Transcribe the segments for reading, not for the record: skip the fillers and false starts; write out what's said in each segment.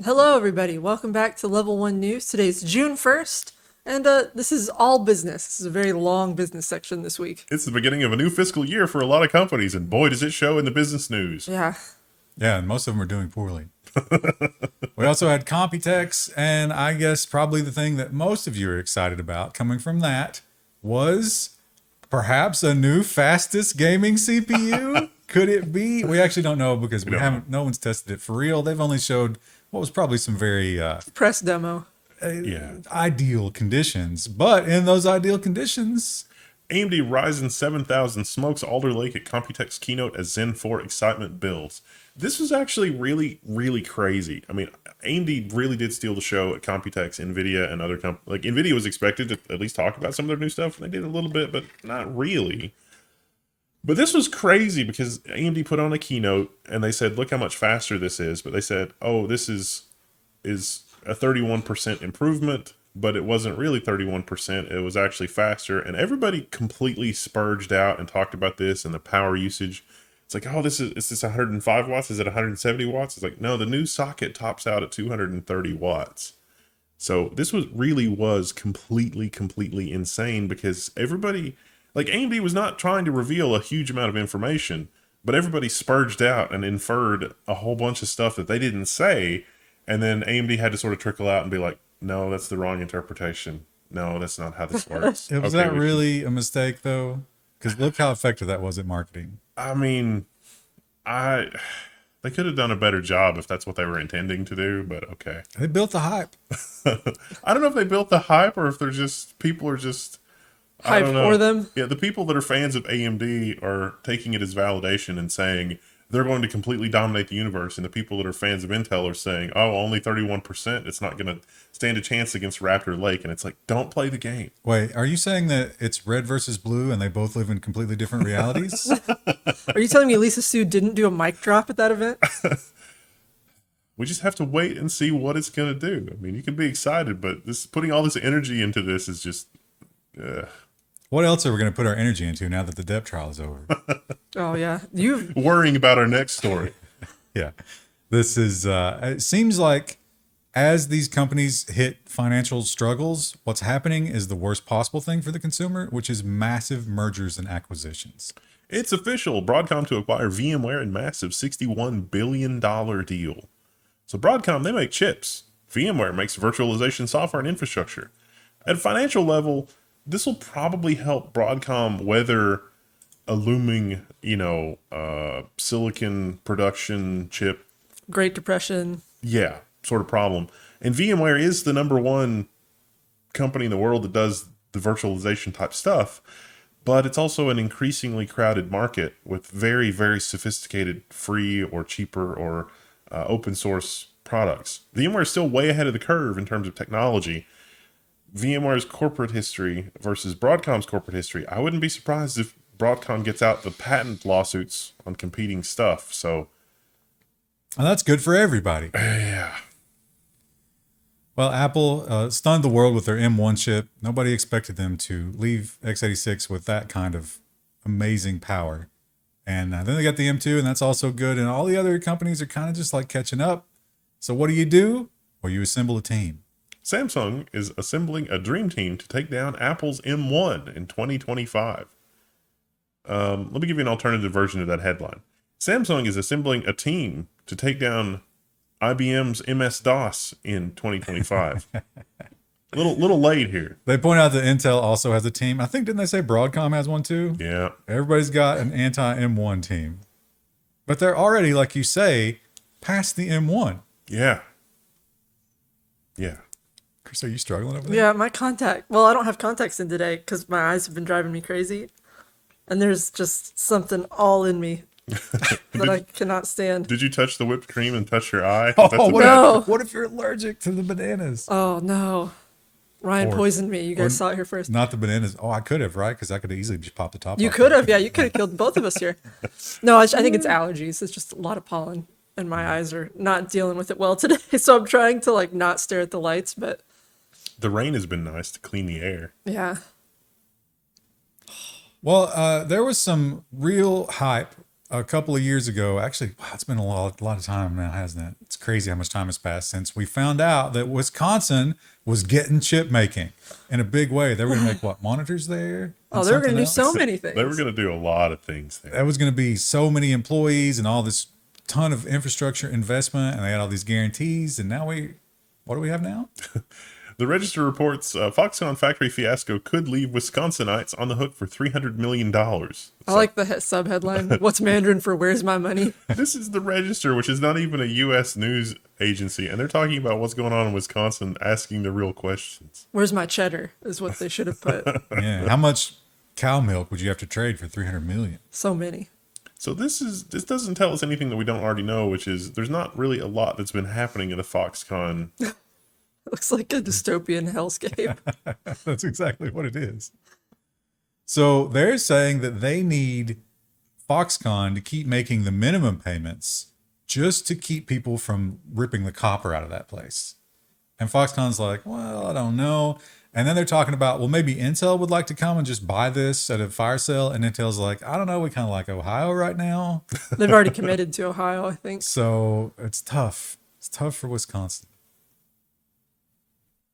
Hello, everybody. Welcome back to Level 1 News. Today's June 1st, and this is all business. This is a very long business section this week. It's the beginning of a new fiscal year for a lot of companies, and boy, does it show in the business news. Yeah. Yeah, and most of them are doing poorly. We also had Computex, and I guess probably the thing that most of you are excited about coming from that was perhaps a new fastest gaming CPU. Could it be? We actually don't know because no one's tested it for real. They've only showed what was probably some very Press demo. ideal conditions. But in those ideal conditions, AMD Ryzen 7000 smokes Alder Lake at Computex Keynote as Zen 4 excitement builds. This was actually really, really crazy. I mean, AMD really did steal the show at Computex, NVIDIA, and other companies. Like, NVIDIA was expected to at least talk about some of their new stuff, and they did a little bit, but not really. But this was crazy because AMD put on a keynote, and they said, look how much faster this is. But they said, oh, this is a 31% improvement, but it wasn't really 31%. It was actually faster. And everybody completely spurged out and talked about this and the power usage. It's like, oh, is this 105 watts? Is it 170 watts? It's like, no, the new socket tops out at 230 watts. So this really was completely insane because everybody, like AMD was not trying to reveal a huge amount of information, but everybody spurged out and inferred a whole bunch of stuff that they didn't say. And then AMD had to sort of trickle out and be like, no, that's the wrong interpretation. No, that's not how this works. was that really a mistake though? Because look how effective that was at marketing. I mean, they could have done a better job if that's what they were intending to do, but okay. They built the hype. I don't know if they built the hype or if they're just, people are just, Hype for them. Yeah, the people that are fans of AMD are taking it as validation and saying they're going to completely dominate the universe. And the people that are fans of Intel are saying, oh, only 31%. It's not going to stand a chance against Raptor Lake. And it's like, don't play the game. Wait, are you saying that it's red versus blue and they both live in completely different realities? Are you telling me Lisa Su didn't do a mic drop at that event? We just have to wait and see what it's going to do. I mean, you can be excited, but putting all this energy into this is just... What else are we going to put our energy into now that the dev trial is over? Oh, yeah. Worrying about our next story. Yeah. This is, it seems like as these companies hit financial struggles, what's happening is the worst possible thing for the consumer, which is massive mergers and acquisitions. It's official. Broadcom to acquire VMware in massive $61 billion deal. So Broadcom, they make chips. VMware makes virtualization software and infrastructure. At a financial level, this will probably help Broadcom weather a looming, silicon production chip. Great Depression. Yeah, sort of problem. And VMware is the #1 company in the world that does the virtualization type stuff, but it's also an increasingly crowded market with very, very sophisticated free or cheaper or open source products. VMware is still way ahead of the curve in terms of technology. VMware's corporate history versus Broadcom's corporate history. I wouldn't be surprised if Broadcom gets out the patent lawsuits on competing stuff. So, and that's good for everybody. Yeah. Well, Apple stunned the world with their M1 chip. Nobody expected them to leave x86 with that kind of amazing power. And then they got the M2, and that's also good. And all the other companies are kind of just like catching up. So what do? Well, you assemble a team. Samsung is assembling a dream team to take down Apple's M1 in 2025. Let me give you an alternative version of that headline. Samsung is assembling a team to take down IBM's MS-DOS in 2025. little late here. They point out that Intel also has a team. I think, didn't they say Broadcom has one too? Yeah. Everybody's got an anti-M1 team. But they're already, like you say, past the M1. Yeah. Yeah. Chris, are you struggling over there? Yeah, my well, I don't have contacts in today because my eyes have been driving me crazy. And there's just something all in me that I cannot stand. Did you touch the whipped cream and touch your eye? Oh, No. What if you're allergic to the bananas? Oh, no. Ryan poisoned me. You guys saw it here first. Not the bananas. Oh, I could have, right? Because I could have easily just popped the top You off. could have. Yeah, you could have killed both of us here. No, I think it's allergies. It's just a lot of pollen. And my eyes are not dealing with it well today. So I'm trying to not stare at the lights, but... The rain has been nice to clean the air. Yeah. Well, there was some real hype a couple of years ago, actually, wow, it's been a lot of time now, hasn't it? It's crazy how much time has passed since we found out that Wisconsin was getting chip making in a big way. They were going to make what, monitors there? Oh, they were going to do so many things. They were going to do a lot of things there. That was going to be so many employees and all this ton of infrastructure investment, and they had all these guarantees. And now what do we have now? The Register reports Foxconn factory fiasco could leave Wisconsinites on the hook for $300 million. I like the sub-headline. What's Mandarin for where's my money? This is the Register, which is not even a U.S. news agency, and they're talking about what's going on in Wisconsin, asking the real questions. Where's my cheddar is what they should have put. Yeah. How much cow milk would you have to trade for $300 million? So many. So this doesn't tell us anything that we don't already know, which is there's not really a lot that's been happening at a Foxconn. Looks like a dystopian hellscape. That's exactly what it is. So they're saying that they need Foxconn to keep making the minimum payments just to keep people from ripping the copper out of that place. And Foxconn's like, well, I don't know. And then they're talking about, well, maybe Intel would like to come and just buy this at a fire sale. And Intel's like, I don't know. We kind of like Ohio right now. They've already committed to Ohio, I think. So it's tough. It's tough for Wisconsin.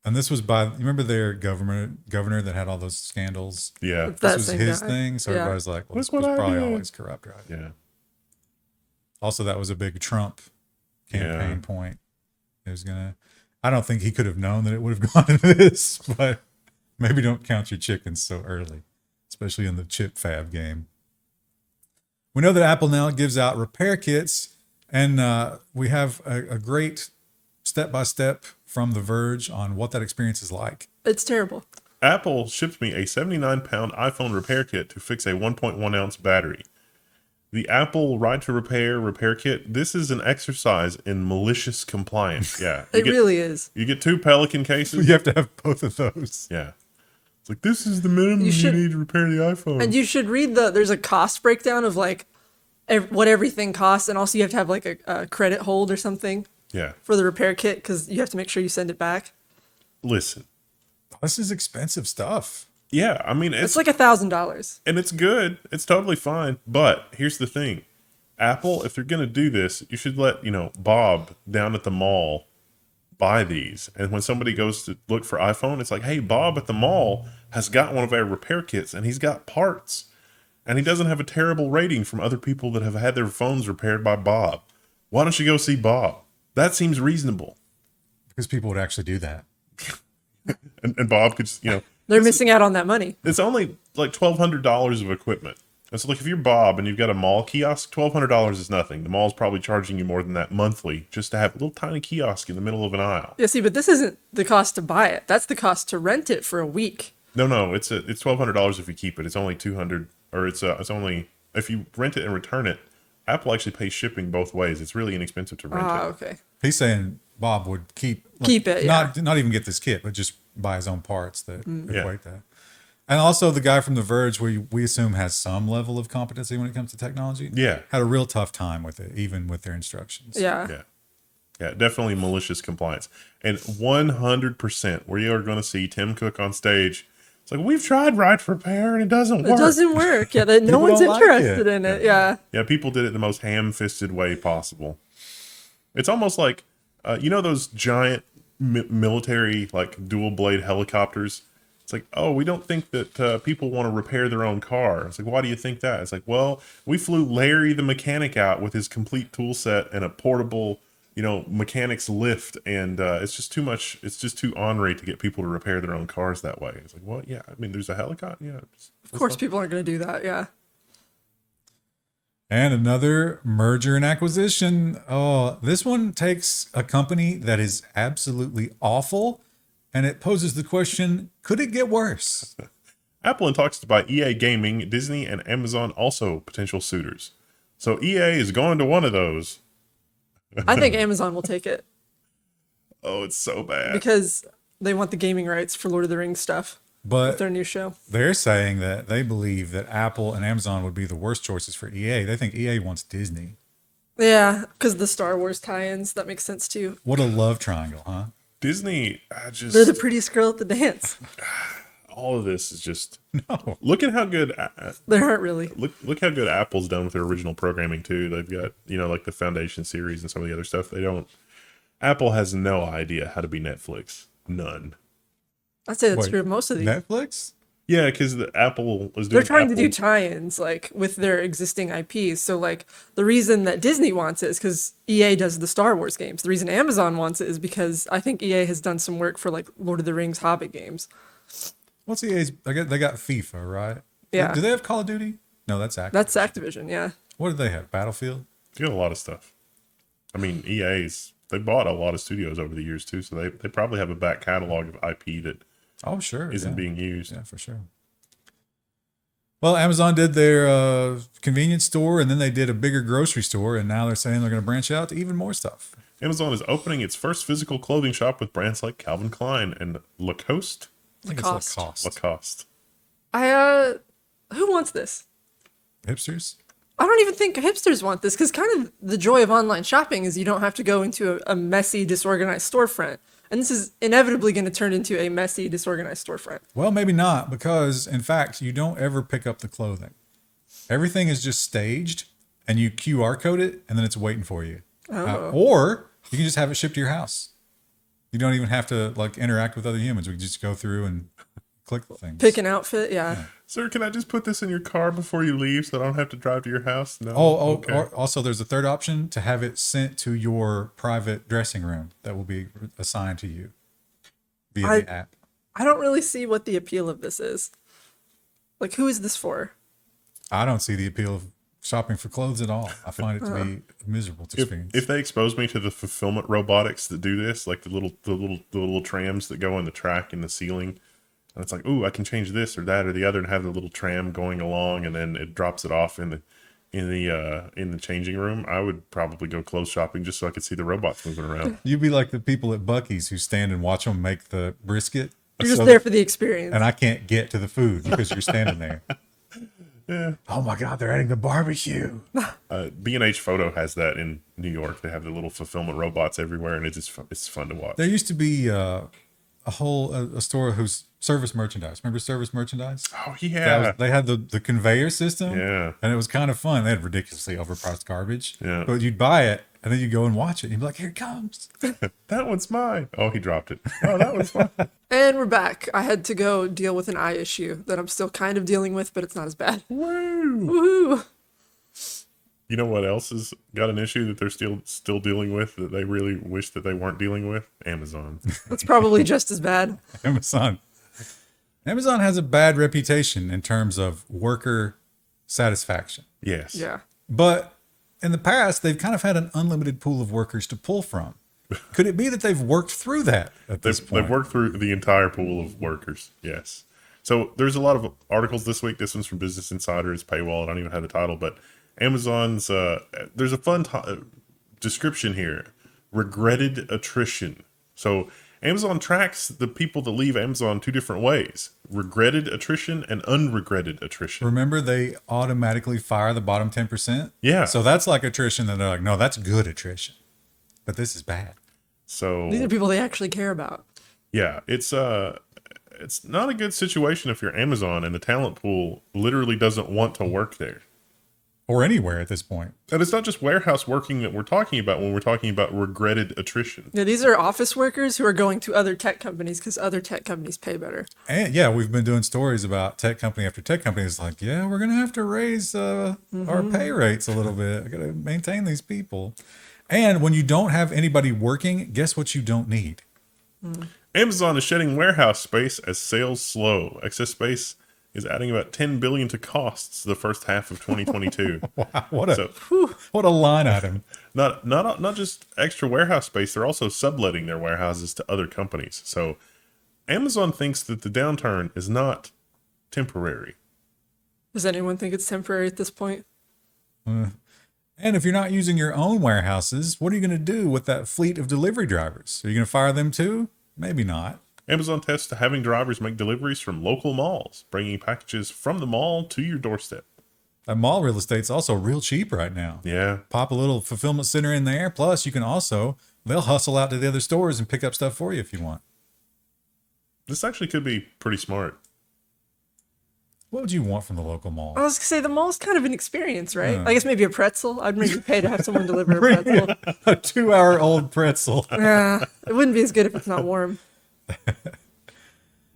And this was by, you remember their governor that had all those scandals? Yeah. This was his thing. So Yeah. everybody's like, well, That's this was what I probably did. always corrupt, right? Yeah. Also, that was a big Trump campaign point. It was I don't think he could have known that it would have gone into this, but maybe don't count your chickens so early, especially in the chip fab game. We know that Apple now gives out repair kits, and we have a great step-by-step from The Verge on what that experience is like. It's terrible. Apple shipped me a 79-pound iPhone repair kit to fix a 1.1-ounce battery. The Apple Ride to Repair kit, this is an exercise in malicious compliance. Yeah. It really is. You get 2 Pelican cases. You have to have both of those. Yeah. It's like, this is the minimum you need to repair the iPhone. And you should read there's a cost breakdown of like what everything costs. And also you have to have like a credit hold or something Yeah. for the repair kit because you have to make sure you send it back. Listen. This is expensive stuff. Yeah, I mean, It's like $1,000. and it's good. It's totally fine. But here's the thing. Apple, if they're going to do this, you should let, Bob down at the mall buy these. And when somebody goes to look for iPhone, it's like, hey, Bob at the mall has got one of our repair kits and he's got parts. And he doesn't have a terrible rating from other people that have had their phones repaired by Bob. Why don't you go see Bob? That seems reasonable. Because people would actually do that. And Bob could just, They're missing out on that money. it's only like $1,200 of equipment. And so, like, if you're Bob and you've got a mall kiosk, $1,200 is nothing. The mall's probably charging you more than that monthly just to have a little tiny kiosk in the middle of an aisle. Yeah, see, but this isn't the cost to buy it. That's the cost to rent it for a week. No, it's $1,200 if you keep it. It's only $200, or it's only if you rent it and return it. Apple actually pays shipping both ways. It's really inexpensive to rent it. Okay. He's saying Bob would keep it, yeah. not even get this kit, but just buy his own parts that equate Yeah. that. And also the guy from The Verge, we assume has some level of competency when it comes to technology. Yeah. Had a real tough time with it, even with their instructions. Yeah. Yeah, definitely malicious compliance. And 100% where you are going to see Tim Cook on stage. It's like, we've tried Ride for Repair and it doesn't work. It doesn't work. Yeah, no People one's don't like interested it. in it. Yeah. Yeah, people did it the most ham-fisted way possible. It's almost like, those giant military, like, dual-blade helicopters? It's like, oh, we don't think that people want to repair their own car. It's like, why do you think that? It's like, well, we flew Larry the mechanic out with his complete tool set and a portable, mechanic's lift, and it's just too much. It's just too ornery to get people to repair their own cars that way. It's like, well, yeah, I mean, there's a helicopter. Yeah, Of course, people aren't going to do that. Yeah. And another merger and acquisition. Oh, this one takes a company that is absolutely awful, and it poses the question, could it get worse? Apple in talks to buy EA Gaming, Disney, and Amazon also potential suitors. So EA is going to one of those. I think Amazon will take it Oh, it's so bad. because they want the gaming rights for Lord of the Rings stuff with But their new show. they're saying that they believe that Apple and Amazon would be the worst choices for EA. They think EA wants Disney. Yeah, because the Star Wars tie-ins, that makes sense too. What a love triangle, huh? Disney, They're the prettiest girl at the dance. all of this is just No. look at how good They aren't really. look how good Apple's done with their original programming too. They've got, like the Foundation series and some of the other stuff. Apple has no idea how to be Netflix. None. I'd say that's Wait, true of most of these. Netflix? Yeah, because the Apple is doing. They're trying to Apple- do tie-ins like with their existing IPs. So like the reason that Disney wants it is because EA does the Star Wars games. The reason Amazon wants it is because I think EA has done some work for like Lord of the Rings, Hobbit games. What's EA's? I guess they got FIFA, right? Yeah. Do they have Call of Duty? No, that's Activision. That's Activision, yeah. What do they have? Battlefield? They got a lot of stuff. I mean, they bought a lot of studios over the years too, so they probably have a back catalog of IP that Oh, sure. isn't yeah. being used. Yeah, for sure. Well, Amazon did their convenience store, and then they did a bigger grocery store, and now they're saying they're going to branch out to even more stuff. Amazon is opening its first physical clothing shop with brands like Calvin Klein and Lacoste. I think Lacoste. it's Lacoste. Lacoste. Who wants this? Hipsters? I don't even think hipsters want this because kind of the joy of online shopping is you don't have to go into a messy, disorganized storefront. And this is inevitably going to turn into a messy, disorganized storefront. Well, maybe not, because in fact, you don't ever pick up the clothing. Everything is just staged, and you QR code it, and then it's waiting for you. Or you can just have it shipped to your house. You don't even have to like interact with other humans. We can just go through and click the things. Pick an outfit, yeah. Sir, can I just put this in your car before you leave so I don't have to drive to your house? No. Okay. Also, there's a third option to have it sent to your private dressing room that will be assigned to you via the app. I don't really see what the appeal of this is. Like, who is this for? I don't see the appeal of shopping for clothes at all. I find it to be a miserable experience. If they expose me to the fulfillment robotics that do this, like the little trams that go in the track in the ceiling, and it's like, ooh, I can change this or that or the other and have the little tram going along, and then it drops it off in the changing room, I would probably go clothes shopping just so I could see the robots moving around. You'd be like the people at Bucky's who stand and watch them make the brisket. You're just there for the experience. And I can't get to the food because you're standing there. Yeah. Oh my God, they're adding the barbecue. B&H Photo has that in New York. They have the little fulfillment robots everywhere, and it's fun to watch. There used to be a store whose service merchandise. Remember service merchandise? Oh yeah. They had the conveyor system. Yeah. And it was kind of fun. They had ridiculously overpriced garbage. Yeah. But you'd buy it and then you go and watch it and you'd be like, here it comes. That one's mine. Oh, he dropped it. Oh, that one's mine. And we're back. I had to go deal with an eye issue that I'm still kind of dealing with, but it's not as bad. Woo! Woohoo! You know what else has got an issue that they're still dealing with that they really wish that they weren't dealing with? Amazon. That's probably just as bad. Amazon has a bad reputation in terms of worker satisfaction. Yes. Yeah. But in the past, they've kind of had an unlimited pool of workers to pull from. Could it be that they've worked through that at this point? They've worked through the entire pool of workers. Yes. So there's a lot of articles this week. This one's from Business Insider. It's paywall. I don't even have the title, but Amazon's there's a fun description here. Regretted attrition. So Amazon tracks the people that leave Amazon two different ways: regretted attrition and unregretted attrition. Remember, they automatically fire the bottom 10%? Yeah. So that's like attrition that they're like, no, that's good attrition. But this is bad. So These are people they actually care about. yeah, it's not a good situation if you're Amazon and the talent pool literally doesn't want to work there. Or anywhere at this point. And it's not just warehouse working that we're talking about when we're talking about regretted attrition. Yeah, these are office workers who are going to other tech companies because other tech companies pay better. And yeah, we've been doing stories about tech company after tech company. It's like, yeah, we're going to have to raise our pay rates a little bit. I got to maintain these people. And when you don't have anybody working, guess what you don't need? Amazon is shedding warehouse space as sales slow. Excess space is adding about $10 billion to costs the first half of 2022. Wow, what a line item. Not just extra warehouse space, they're also subletting their warehouses to other companies. So Amazon thinks that the downturn is not temporary. Does anyone think it's temporary at this point? And if you're not using your own warehouses, what are you going to do with that fleet of delivery drivers? Are you going to fire them too? Maybe not. Amazon tests having drivers make deliveries from local malls, bringing packages from the mall to your doorstep. That mall real estate's also real cheap right now. Yeah. Pop a little fulfillment center in there. Plus, you can also, they'll hustle out to the other stores and pick up stuff for you if you want. This actually could be pretty smart. What would you want from the local mall? I was gonna say the mall's kind of an experience, right? Yeah. I guess maybe a pretzel. I'd maybe pay to have someone deliver a pretzel. A 2-hour-old pretzel. Yeah, it wouldn't be as good if it's not warm.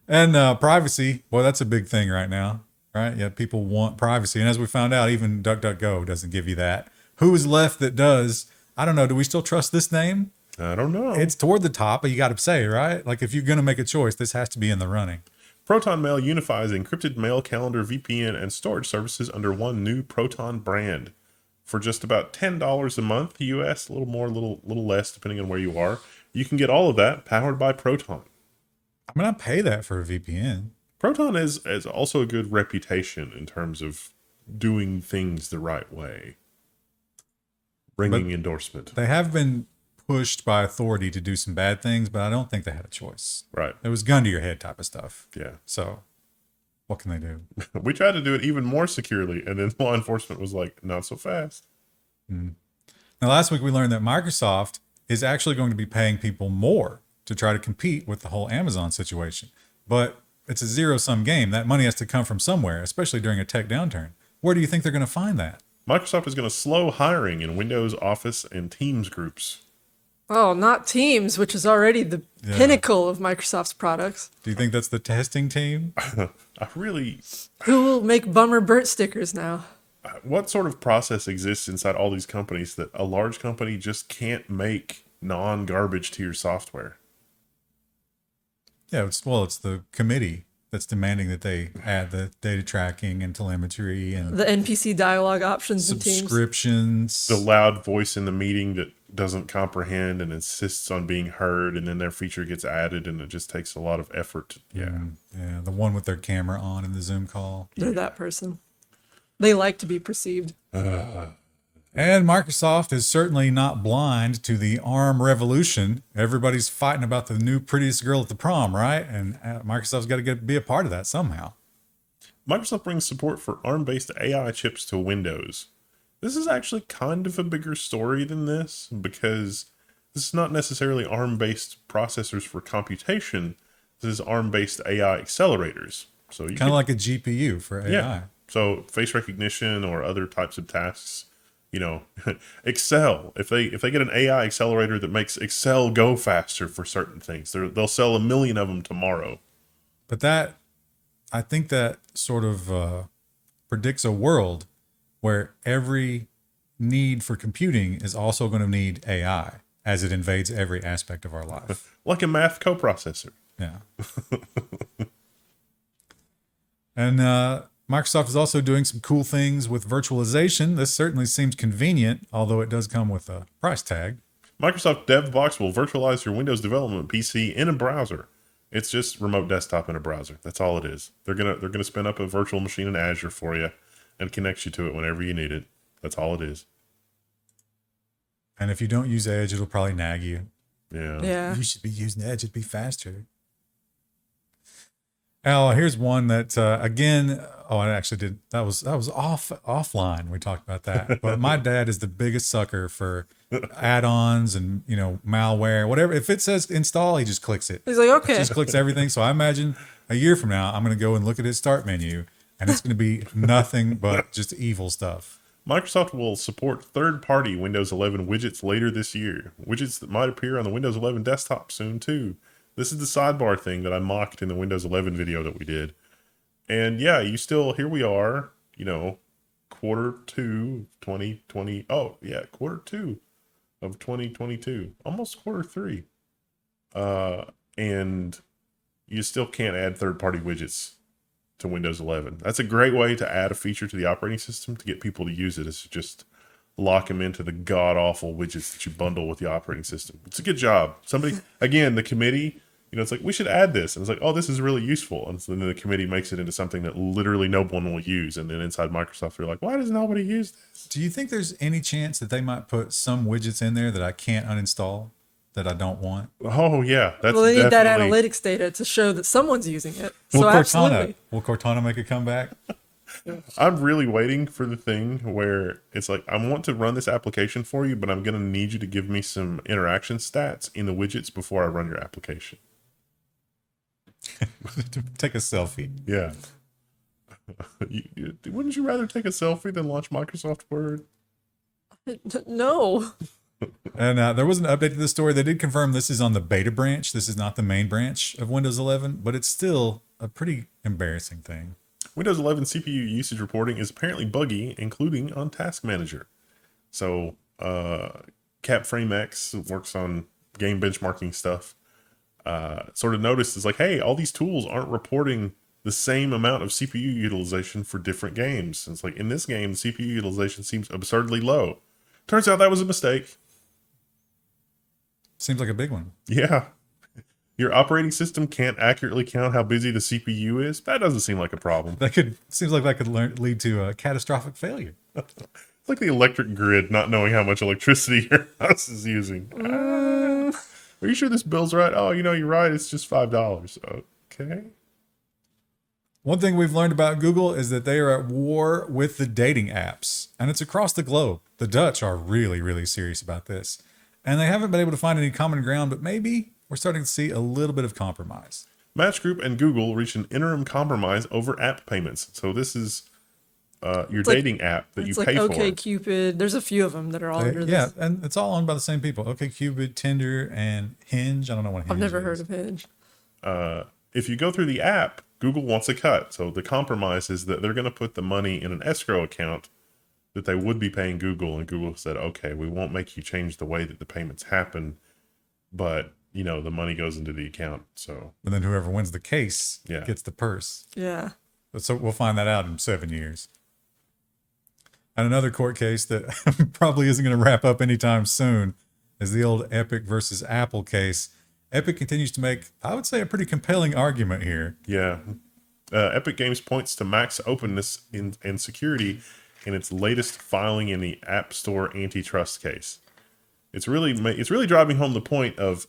And privacy, well, that's a big thing right now, right? Yeah, people want privacy. And as we found out, even DuckDuckGo doesn't give you that. Who is left that does? I don't know. Do we still trust this name? I don't know. It's toward the top, but you got to say, right? Like if you're going to make a choice, this has to be in the running. ProtonMail unifies encrypted mail, calendar, VPN, and storage services under one new Proton brand for just about $10 a month US, a little more, little less, depending on where you are. You can get all of that powered by Proton. I mean, I pay that for a VPN. Proton has also a good reputation in terms of doing things the right way, bringing endorsement. They have been pushed by authority to do some bad things, but I don't think they had a choice. Right. It was gun to your head type of stuff. Yeah. So what can they do? We tried to do it even more securely, and then law enforcement was like, not so fast. Now, last week we learned that Microsoft is actually going to be paying people more to try to compete with the whole Amazon situation. But it's a zero-sum game. That money has to come from somewhere, especially during a tech downturn. Where do you think they're going to find that? Microsoft is going to slow hiring in Windows, Office, and Teams groups. Oh, not Teams, which is already the pinnacle of Microsoft's products. Do you think that's the testing team? Who will make bummer burnt stickers now? What sort of process exists inside all these companies that a large company just can't make non-garbage tier software? Yeah, it's the committee that's demanding that they add the data tracking and telemetry and The NPC dialogue options in Teams. subscriptions. The loud voice in the meeting that doesn't comprehend and insists on being heard, and then their feature gets added, and it just takes a lot of effort. Yeah. Yeah, the one with their camera on in the Zoom call. They're that person. They like to be perceived. And Microsoft is certainly not blind to the ARM revolution. Everybody's fighting about the new prettiest girl at the prom, right? And Microsoft's got to be a part of that somehow. Microsoft brings support for ARM-based AI chips to Windows. This is actually kind of a bigger story than this, because this is not necessarily ARM-based processors for computation. This is ARM-based AI accelerators. So you Kind of like a GPU for AI. yeah. So face recognition or other types of tasks, you know, Excel. If they get an AI accelerator that makes Excel go faster for certain things, they'll sell 1 million of them tomorrow. But I think that sort of predicts a world where every need for computing is also going to need AI as it invades every aspect of our life. Like a math coprocessor. Yeah. And Microsoft is also doing some cool things with virtualization. This certainly seems convenient, although it does come with a price tag. Microsoft DevBox will virtualize your Windows development PC in a browser. It's just remote desktop in a browser. That's all it is. They're gonna spin up a virtual machine in Azure for you and connect you to it whenever you need it. That's all it is. And if you don't use Edge, it'll probably nag you. Yeah. You should be using Edge. It'd be faster. Oh, here's one that again. Oh, I actually did. That was offline. We talked about that. But my dad is the biggest sucker for add-ons and malware, whatever. If it says install, he just clicks it. He's like, okay. Just clicks everything. So I imagine a year from now, I'm going to go and look at his start menu, and it's going to be nothing but just evil stuff. Microsoft will support third-party Windows 11 widgets later this year. Widgets that might appear on the Windows 11 desktop soon too. This is the sidebar thing that I mocked in the Windows 11 video that we did. And yeah, here we are, quarter 2 2020. Oh yeah, quarter 2 of 2022, almost quarter 3. And you still can't add third-party widgets to Windows 11. That's a great way to add a feature to the operating system to get people to use it, is just lock them into the god-awful widgets that you bundle with the operating system. It's a good job. Somebody, again, the committee, it's like, we should add this. And it's like, oh, this is really useful. And so then the committee makes it into something that literally no one will use. And then inside Microsoft, they're like, why does nobody use this? Do you think there's any chance that they might put some widgets in there that I can't uninstall, that I don't want? Oh, yeah. That's Well, they need that definitely... analytics data to show that someone's using it. So absolutely. Will Cortana make a comeback? I'm really waiting for the thing where it's like, I want to run this application for you, but I'm going to need you to give me some interaction stats in the widgets before I run your application. Take a selfie. Yeah. Wouldn't you rather take a selfie than launch Microsoft Word? No. And there was an update to this story. They did confirm this is on the beta branch. This is not the main branch of Windows 11, but it's still a pretty embarrassing thing. Windows 11 CPU usage reporting is apparently buggy, including on Task Manager. So, CapFrameX works on game benchmarking stuff. Sort of noticed is like, hey, all these tools aren't reporting the same amount of CPU utilization for different games. And it's like, in this game, the CPU utilization seems absurdly low. Turns out that was a mistake. Seems like a big one. Yeah. Your operating system can't accurately count how busy the CPU is. That doesn't seem like a problem. Seems like that could lead to a catastrophic failure. It's like the electric grid not knowing how much electricity your house is using. Are you sure this bill's right? Oh, you're right. It's just $5. Okay. One thing we've learned about Google is that they are at war with the dating apps, and it's across the globe. The Dutch are really, really serious about this, and they haven't been able to find any common ground, but maybe we're starting to see a little bit of compromise. Match Group and Google reached an interim compromise over app payments. So this is your dating app that you pay for. It's like OkCupid. There's a few of them that are all under this. Yeah, and it's all owned by the same people. OkCupid, Tinder, and Hinge. I don't know what Hinge I've never is. heard of Hinge. If you go through the app, Google wants a cut. So the compromise is that they're going to put the money in an escrow account that they would be paying Google. And Google said, okay, we won't make you change the way that the payments happen, but the money goes into the account. So, and then whoever wins the case Yeah. gets the purse. Yeah. So we'll find that out in 7 years. And another court case that probably isn't going to wrap up anytime soon is the old Epic versus Apple case. Epic continues to make, I would say, a pretty compelling argument here. Yeah. Epic Games points to max openness and security in its latest filing in the App Store antitrust case. It's really driving home the point of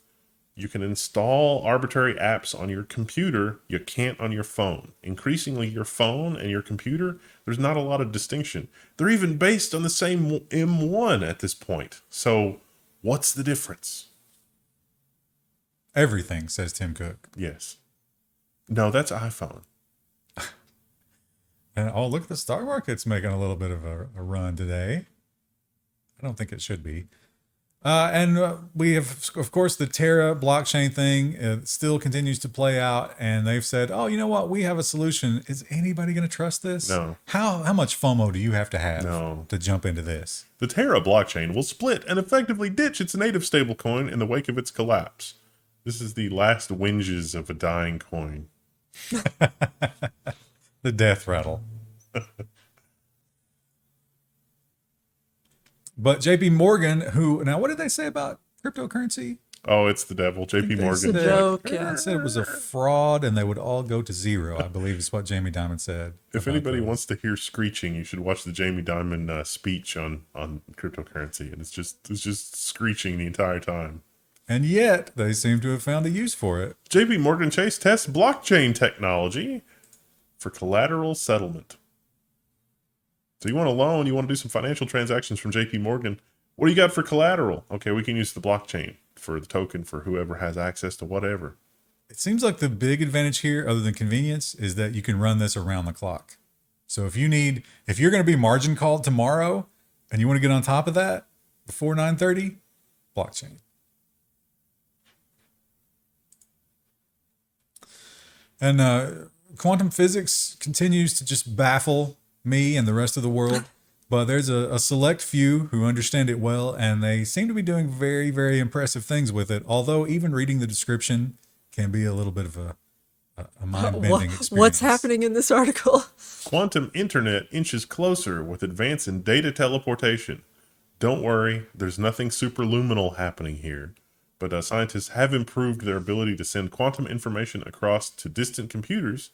you can install arbitrary apps on your computer, you can't on your phone. Increasingly, your phone and your computer, there's not a lot of distinction. They're even based on the same M1 at this point. So what's the difference? Everything, says Tim Cook. Yes. No, that's iPhone. And oh, look, the stock market's making a little bit of a run today. I don't think it should be. And we have, of course, the Terra blockchain thing still continues to play out. And they've said, oh, you know what? We have a solution. Is anybody going to trust this? No. How much FOMO do you have No. to jump into this? The Terra blockchain will split and effectively ditch its native stablecoin in the wake of its collapse. This is the last whinges of a dying coin. The death rattle. But JPMorgan, now what did they say about cryptocurrency? Oh, it's the devil. JPMorgan. It's a joke, yeah. They said it was a fraud and they would all go to zero, I believe is what Jamie Dimon said. If anybody wants to hear screeching, you should watch the Jamie Dimon speech on cryptocurrency, and it's just screeching the entire time. And yet they seem to have found a use for it. JPMorgan Chase tests blockchain technology for collateral settlement. So you want a loan, you want to do some financial transactions from JPMorgan. What do you got for collateral? Okay, we can use the blockchain for the token for whoever has access to whatever. It seems like the big advantage here, other than convenience, is that you can run this around the clock. So if you're going to be margin called tomorrow and you want to get on top of that before 9:30, blockchain. And quantum physics continues to just baffle me and the rest of the world. But there's a select few who understand it well, and they seem to be doing very, very impressive things with it. Although even reading the description can be a little bit of a mind-bending experience. What's happening in this article? Quantum internet inches closer with advance in data teleportation. Don't worry, there's nothing superluminal happening here. But scientists have improved their ability to send quantum information across to distant computers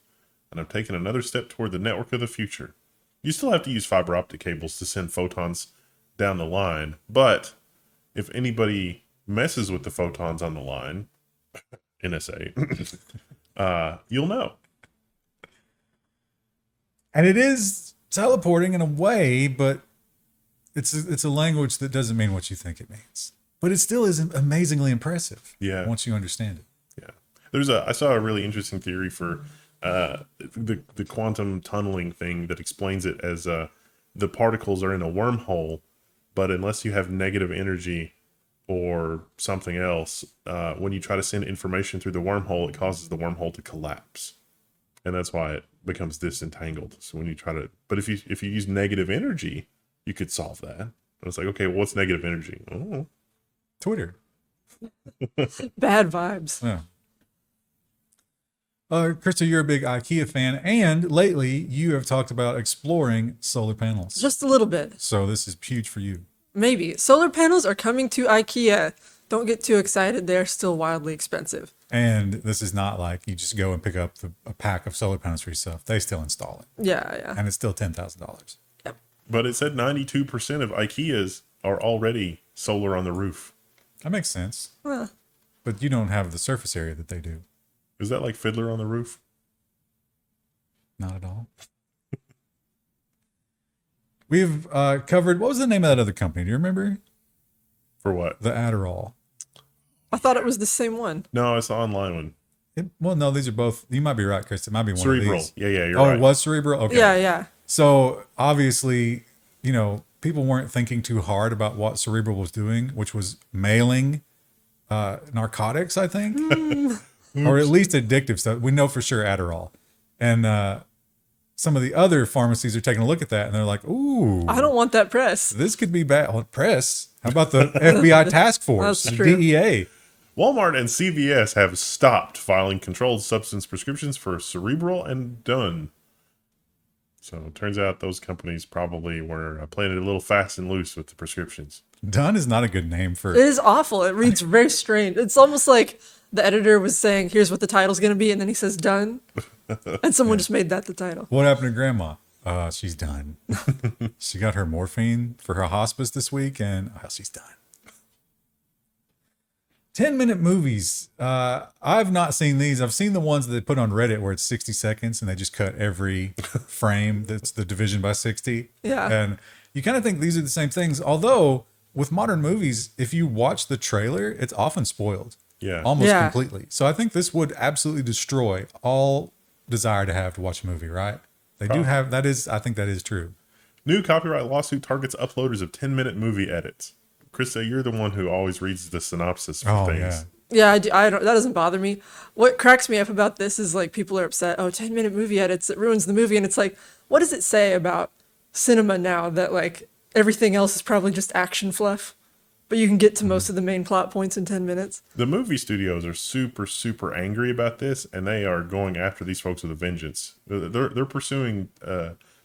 and have taken another step toward the network of the future. You still have to use fiber optic cables to send photons down the line, but if anybody messes with the photons on the line, NSA, you'll know. And it is teleporting in a way, but it's a language that doesn't mean what you think it means. But it still is amazingly impressive. Yeah. Once you understand it. Yeah. I saw a really interesting theory for the quantum tunneling thing that explains it as the particles are in a wormhole, but unless you have negative energy or something else, when you try to send information through the wormhole, it causes the wormhole to collapse, and that's why it becomes disentangled. So when you try to, but if you use negative energy, you could solve that. And it's like, okay, well, what's negative energy? Oh. Twitter. Bad vibes. Yeah. Krista, you're a big IKEA fan, and lately you have talked about exploring solar panels. Just a little bit. So this is huge for you. Maybe. Solar panels are coming to IKEA. Don't get too excited. They're still wildly expensive. And this is not like you just go and pick up a pack of solar panels for yourself. They still install it. Yeah. And it's still $10,000. Yep. But it said 92% of IKEAs are already solar on the roof. That makes sense. Well, But you don't have the surface area that they do. Is that like Fiddler on the Roof? Not at all. We've covered, what was the name of that other company? Do you remember? For what? The Adderall. I thought it was the same one. No, it's the online one. Well, no, these are both, you might be right, Chris. It might be one Cerebral. of these. Yeah, you're Oh, right. it was Cerebral? Okay. Yeah. So obviously, people weren't thinking too hard about what Cerebral was doing, which was mailing narcotics, I think, or at least addictive stuff. We know for sure Adderall. And some of the other pharmacies are taking a look at that and they're like, ooh, I don't want that press. this could be bad. Oh, press. How about the FBI task force, That's the true. DEA? Walmart and CVS have stopped filing controlled substance prescriptions for Cerebral and Done. So it turns out those companies probably were playing it a little fast and loose with the prescriptions. Done is not a good name for. It is awful. It reads very strange. It's almost like the editor was saying, here's what the title's going to be. And then he says done. And someone just made that the title. What happened to Grandma? She's done. She got her morphine for her hospice this week, and she's done. 10-minute movies. I've not seen these. I've seen the ones that they put on Reddit where it's 60 seconds and they just cut every frame that's the division by 60. Yeah. And you kind of think these are the same things. Although with modern movies, if you watch the trailer, it's often spoiled. Yeah. Almost Yeah. completely. So I think this would absolutely destroy all desire to have to watch a movie, right? They do have, I think that is true. New copyright lawsuit targets uploaders of 10-minute movie edits. Krista, you're the one who always reads the synopsis for things. Yeah. Yeah, I don't, that doesn't bother me. What cracks me up about this is like people are upset. Oh, 10-minute movie edits, it ruins the movie. And it's like, what does it say about cinema now that like everything else is probably just action fluff? But you can get to most of the main plot points in 10 minutes. The movie studios are super, super angry about this, and they are going after these folks with a vengeance. They're pursuing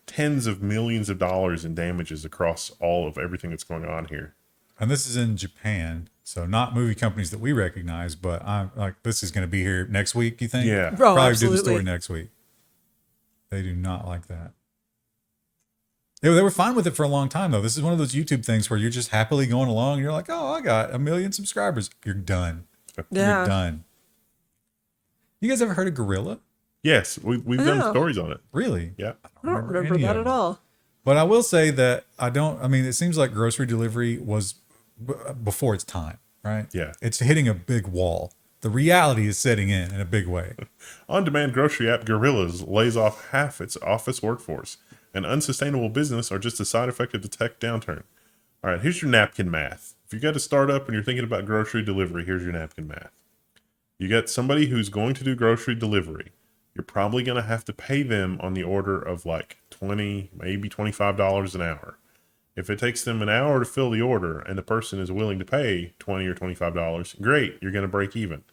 tens of millions of dollars in damages across all of everything that's going on here. And this is in Japan. So not movie companies that we recognize, but I'm like, this is going to be here next week, you think? Yeah. Bro, Probably absolutely. do the story next week. They do not like that. They were fine with it for a long time, though. This is one of those YouTube things where you're just happily going along. You're like, oh, I got 1 million subscribers. You're done. Yeah. You're done. You guys ever heard of Gorilla? Yes, we've done Yeah. stories on it. Really? Yeah. I don't remember any that of at them. all. But I will say that it seems like grocery delivery was before its time, right? Yeah. It's hitting a big wall. The reality is setting in a big way. On-demand grocery app Gorillas lays off half its office workforce. An unsustainable business or just a side effect of the tech downturn. All right, here's your napkin math. If you got a startup and you're thinking about grocery delivery, here's your napkin math. You got somebody who's going to do grocery delivery. You're probably going to have to pay them on the order of like $20, maybe $25 an hour. If it takes them an hour to fill the order and the person is willing to pay $20 or $25, great, you're going to break even.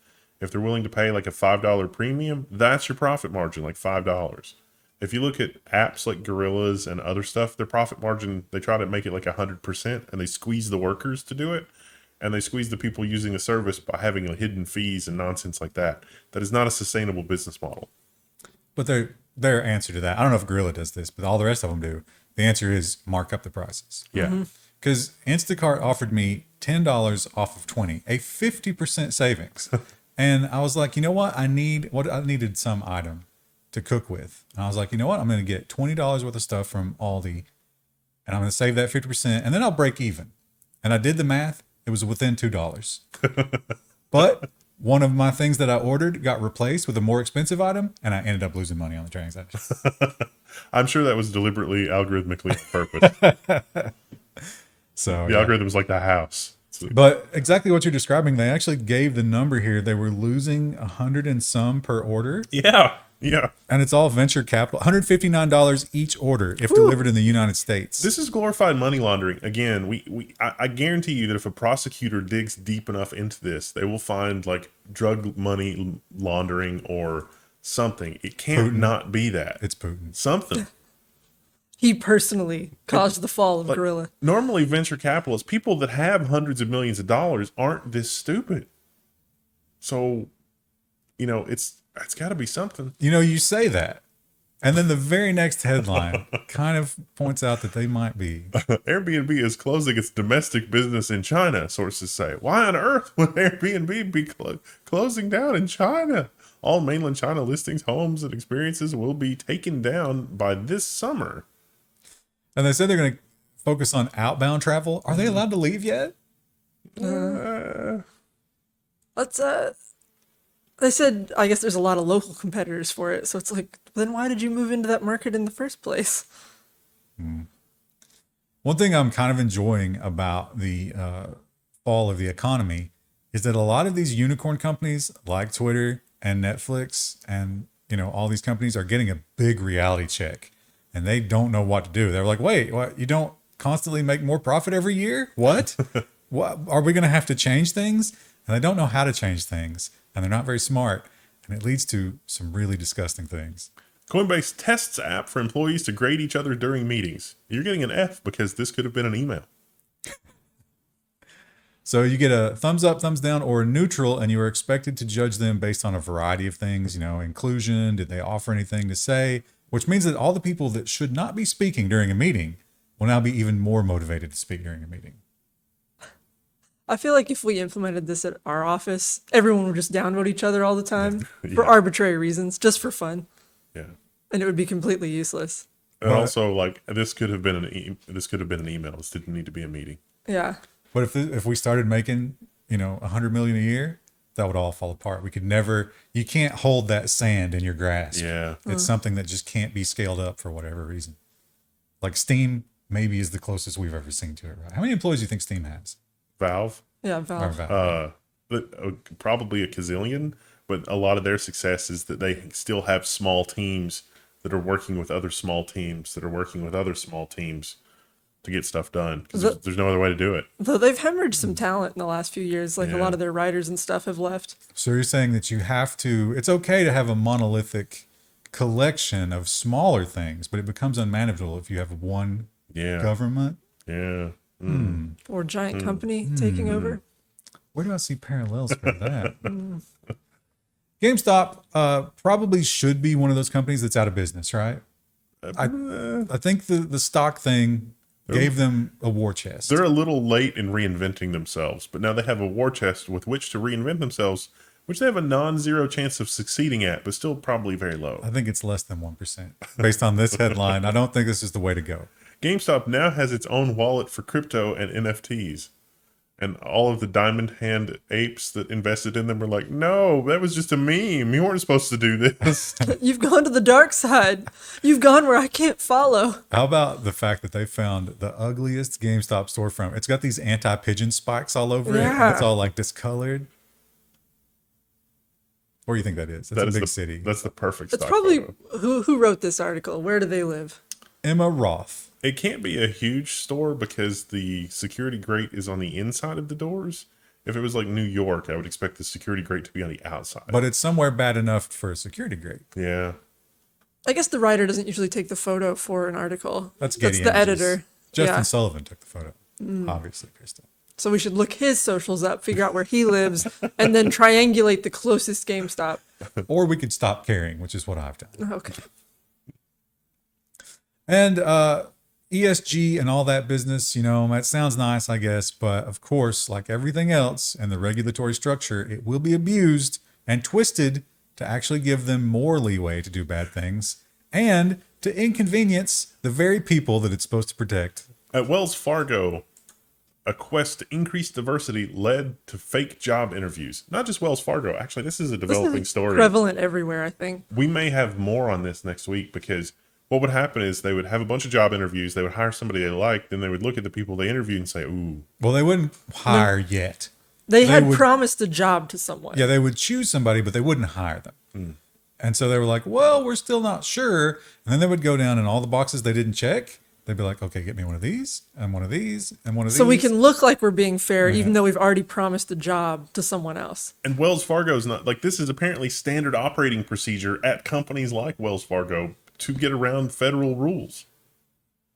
If they're willing to pay like a $5 premium, that's your profit margin, like $5. If you look at apps like Gorillas and other stuff, their profit margin, they try to make it like 100%, and they squeeze the workers to do it. And they squeeze the people using the service by having hidden fees and nonsense like that. That is not a sustainable business model. But their answer to that, I don't know if Gorilla does this, but all the rest of them do. The answer is mark up the prices. Yeah. Because Instacart offered me $10 off of 20, a 50% savings. And I was like, you know what? I needed some item to cook with. And I was like, you know what? I'm going to get $20 worth of stuff from Aldi, and I'm going to save that 50%, and then I'll break even. And I did the math. It was within $2. But one of my things that I ordered got replaced with a more expensive item, and I ended up losing money on the transaction. I'm sure that was deliberately algorithmically on purpose. So The algorithm was like the house. But exactly what you're describing, they actually gave the number here. They were losing 100 and some per order. Yeah. Yeah. And it's all venture capital. $159 each order if delivered in the United States. This is glorified money laundering. Again, I guarantee you that if a prosecutor digs deep enough into this, they will find like drug money laundering or something. It can't not be that. It's Putin. Something. He personally caused the fall of Gorilla. Normally, venture capitalists, people that have hundreds of millions of dollars, aren't this stupid. So, it's got to be something. You say that. And then the very next headline kind of points out that they might be. Airbnb is closing its domestic business in China, sources say. Why on earth would Airbnb be closing down in China? All mainland China listings, homes, and experiences will be taken down by this summer. And they said they're going to focus on outbound travel. Are they allowed to leave yet? Let's they said I guess there's a lot of local competitors for it, so it's like, then why did you move into that market in the first place? One thing I'm kind of enjoying about the fall of the economy is that a lot of these unicorn companies like Twitter and Netflix and all these companies are getting a big reality check. And they don't know what to do. They're like, wait, what? You don't constantly make more profit every year? What? What? Are we going to have to change things? And they don't know how to change things. And they're not very smart. And it leads to some really disgusting things. Coinbase tests app for employees to grade each other during meetings. You're getting an F because this could have been an email. So you get a thumbs up, thumbs down, or neutral, and you are expected to judge them based on a variety of things. Inclusion, did they offer anything to say? Which means that all the people that should not be speaking during a meeting will now be even more motivated to speak during a meeting. I feel like if we implemented this at our office, everyone would just downvote each other all the time for arbitrary reasons, just for fun. Yeah. And it would be completely useless. And also, like, this could have been an email. This didn't need to be a meeting. Yeah. But if we started making, $100 million a year, that would all fall apart. We could never, you can't hold that sand in your grasp. Yeah. It's something that just can't be scaled up for whatever reason. Like Steam maybe is the closest we've ever seen to it, right? How many employees do you think Steam has? Valve? Yeah, Or Valve. Valve. Probably a gazillion, but a lot of their success is that they still have small teams that are working with other small teams that are working with other small teams to get stuff done. Because there's no other way to do it. Though they've hemorrhaged some talent in the last few years. Like a lot of their writers and stuff have left. So you're saying that it's okay to have a monolithic collection of smaller things, but it becomes unmanageable if you have one government? Yeah. Or giant company taking over. Where do I see parallels for that? GameStop probably should be one of those companies that's out of business, right? I think the stock thing gave them a war chest. They're a little late in reinventing themselves, but now they have a war chest with which to reinvent themselves, which they have a non-zero chance of succeeding at, but still probably very low. I think it's less than 1%. Based on this headline, I don't think this is the way to go. GameStop now has its own wallet for crypto and NFTs. And all of the diamond hand apes that invested in them were like, no, that was just a meme. You weren't supposed to do this. You've gone to the dark side. You've gone where I can't follow. How about the fact that they found the ugliest GameStop storefront? It's got these anti-pigeon spikes all over it. Yeah. It's all like discolored. Where do you think that is? It's a big city. That's the perfect It's stock probably photo. who wrote this article. Where do they live? Emma Roth. It can't be a huge store because the security grate is on the inside of the doors. If it was like New York, I would expect the security grate to be on the outside. But it's somewhere bad enough for a security grate. Yeah. I guess the writer doesn't usually take the photo for an article. That's Getty the Images. editor. Justin Yeah. Sullivan took the photo. Obviously, Krista. So we should look his socials up, figure out where he lives, and then triangulate the closest GameStop. Or we could stop caring, which is what I've done. Okay. And ESG and all that business, that sounds nice, I guess. But of course, like everything else in the regulatory structure, it will be abused and twisted to actually give them more leeway to do bad things and to inconvenience the very people that it's supposed to protect. At Wells Fargo, A quest to increase diversity led to fake job interviews. Not just Wells Fargo. Actually, this is a developing story. Prevalent everywhere, I think. We may have more on this next week, because what would happen is they would have a bunch of job interviews. They would hire somebody they liked. Then they would look at the people they interviewed and say, ooh. Well, they wouldn't hire yet. They had would- promised a job to someone. Yeah, they would choose somebody, but they wouldn't hire them. And so they were like, well, we're still not sure. And then they would go down in all the boxes they didn't check. They'd be like, okay, get me one of these, and one of these, and one of these. So we can look like we're being fair, even though we've already promised a job to someone else. And Wells Fargo's not, like, this is apparently standard operating procedure at companies like Wells Fargo to get around federal rules.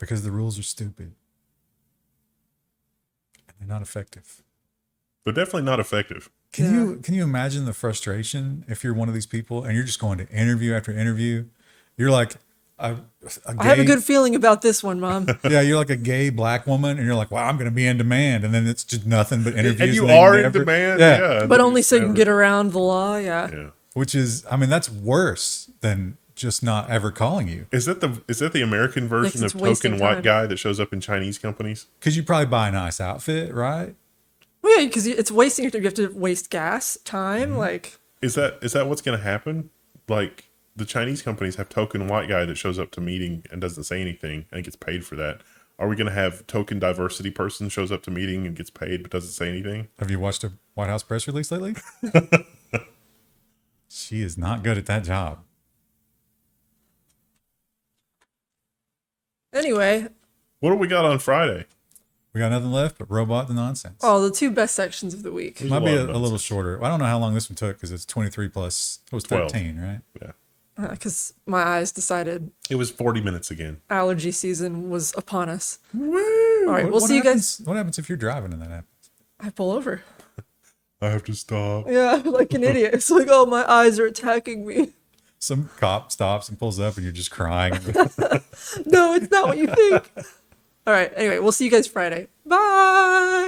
Because the rules are stupid. And they're not effective. They're definitely not effective. Can you imagine the frustration if you're one of these people and you're just going to interview after interview? You're like a gay, I have a good feeling about this one, Mom. yeah, you're like a gay black woman, and you're like, wow, I'm going to be in demand, and then it's just nothing but interviews. And you then are in never- demand. Yeah. But only so you can get around the law, yeah. Which is, I mean, that's worse than just not ever calling you. Is that the American version it's of wasting token white time. guy that shows up in Chinese companies? Because you probably buy a nice outfit, right? Well, yeah, because it's wasting your time. You have to waste gas, time, like... Is that what's going to happen? Like, the Chinese companies have token white guy that shows up to meeting and doesn't say anything and gets paid for that. Are we going to have token diversity person shows up to meeting and gets paid but doesn't say anything? Have you watched a White House press release lately? She is not good at that job. Anyway, What do we got on Friday? We got nothing left but robot and nonsense. oh, the two best sections of the week. There's Might be lot a of little nonsense. shorter. I don't know how long this one took because it's 23 plus, it was 12. 13, right? Yeah. Because my eyes decided It was 40 minutes again. allergy season was upon us. Woo! All right, we'll What see you happens- guys. What happens if you're driving and that happens? I pull over. I have to stop. Yeah, like an idiot. It's like, oh, my eyes are attacking me. Some cop stops and pulls up and you're just crying. No, it's not what you think. All right, anyway, we'll see you guys Friday. Bye.